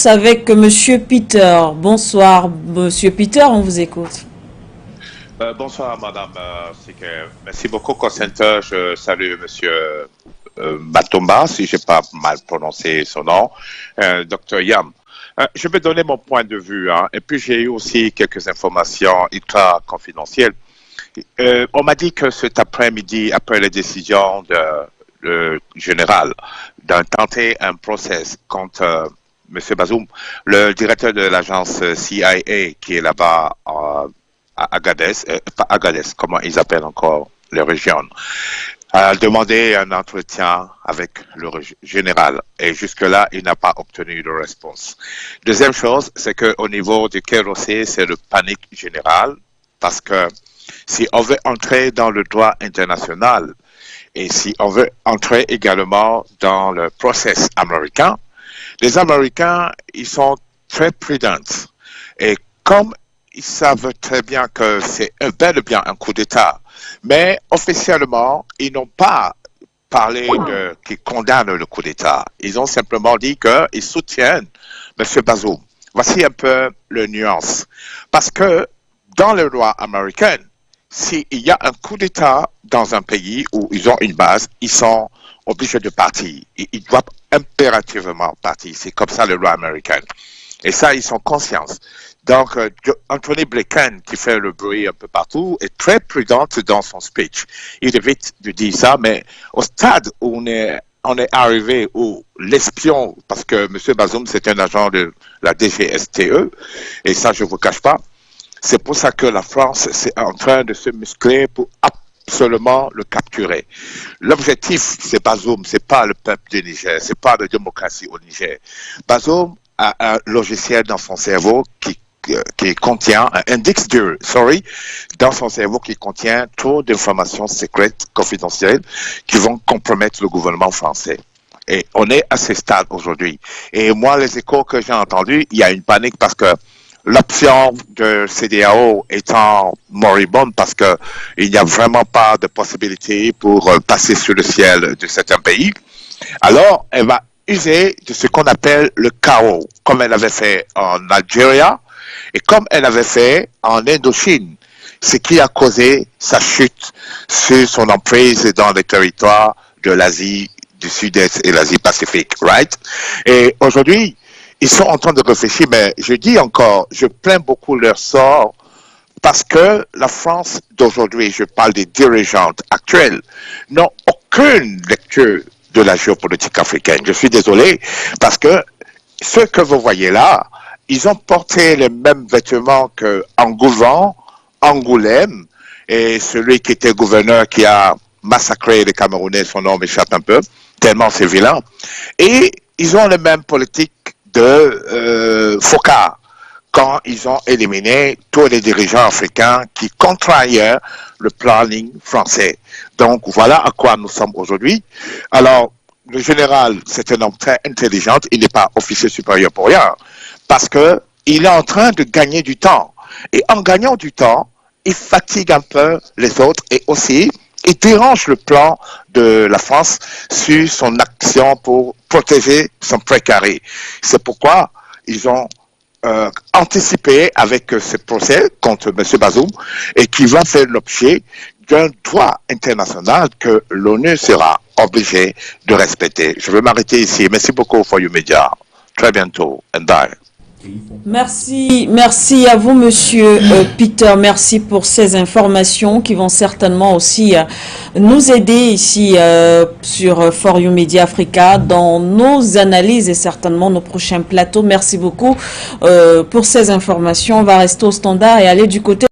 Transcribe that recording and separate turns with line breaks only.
avec Monsieur Peter. Bonsoir, Monsieur Peter, on vous écoute.
Bonsoir, Madame Siker. Merci beaucoup, Consenteur. Je salue Monsieur Matomba, si j'ai pas mal prononcé son nom, Dr Yam. Je vais donner mon point de vue, hein, et puis j'ai eu aussi quelques informations ultra confidentielles. On m'a dit que cet après-midi, après la décision le général d'intenter un procès contre M. Bazoum, le directeur de l'agence CIA qui est là-bas à Agadez, pas Agadez, comment ils appellent encore les régions, a demandé un entretien avec le général et jusque-là, il n'a pas obtenu de réponse. Deuxième chose, c'est qu'au niveau du KROC, c'est le panique générale parce que si on veut entrer dans le droit international et si on veut entrer également dans le process américain, les Américains, ils sont très prudents. Et comme ils savent très bien que c'est bel et bien un coup d'État, mais officiellement, ils n'ont pas parlé qu'ils condamnent le coup d'État. Ils ont simplement dit qu'ils soutiennent M. Bazoum. Voici un peu le nuance. Parce que dans le droit américain, s'il y a un coup d'État dans un pays où ils ont une base, ils sont obligés de partir. Ils doivent impérativement partir. C'est comme ça le droit américain. Et ça, ils sont conscients. Donc, Anthony Blinken, qui fait le bruit un peu partout, est très prudent dans son speech. Il évite de dire ça, mais au stade où on est arrivé, où l'espion, parce que M. Bazoum, c'est un agent de la DGSTE, et ça, je ne vous cache pas, c'est pour ça que la France est en train de se muscler pour absolument le capturer. L'objectif, c'est Bazoum, c'est pas le peuple du Niger, c'est pas la démocratie au Niger. Bazoum a un logiciel dans son cerveau qui contient un index dans son cerveau qui contient trop d'informations secrètes, confidentielles, qui vont compromettre le gouvernement français. Et on est à ce stade aujourd'hui. Et moi, les échos que j'ai entendus, il y a une panique parce que l'option de CEDEAO étant moribonde parce que il n'y a vraiment pas de possibilité pour passer sur le ciel de certains pays. Alors, elle va user de ce qu'on appelle le chaos, comme elle avait fait en Algérie et comme elle avait fait en Indochine, ce qui a causé sa chute sur son emprise dans les territoires de l'Asie du Sud-Est et l'Asie Pacifique, right? Et aujourd'hui, ils sont en train de réfléchir, mais je dis encore, je plains beaucoup leur sort parce que la France d'aujourd'hui, je parle des dirigeantes actuelles, n'ont aucune lecture de la géopolitique africaine. Je suis désolé parce que ceux que vous voyez là, ils ont porté les mêmes vêtements que Angoulême et celui qui était gouverneur qui a massacré les Camerounais, son nom m'échappe un peu, tellement c'est vilain. Et ils ont les mêmes politiques de Foka quand ils ont éliminé tous les dirigeants africains qui contraillaient le planning français. Donc voilà à quoi nous sommes aujourd'hui. Alors, le général, c'est un homme très intelligent, il n'est pas officier supérieur pour rien, parce que il est en train de gagner du temps. Et en gagnant du temps, il fatigue un peu les autres et aussi, il dérange le plan de la France sur son action pour protéger son précaré. C'est pourquoi ils ont anticipé avec ce procès contre M. Bazoum et qui va faire l'objet d'un droit international que l'ONU sera obligée de respecter. Je vais m'arrêter ici. Merci beaucoup for you media. Très bientôt. And bye.
Merci à vous, Monsieur Peter. Merci pour ces informations qui vont certainement aussi nous aider ici sur For You Media Africa dans nos analyses et certainement nos prochains plateaux. Merci beaucoup pour ces informations. On va rester au standard et aller du côté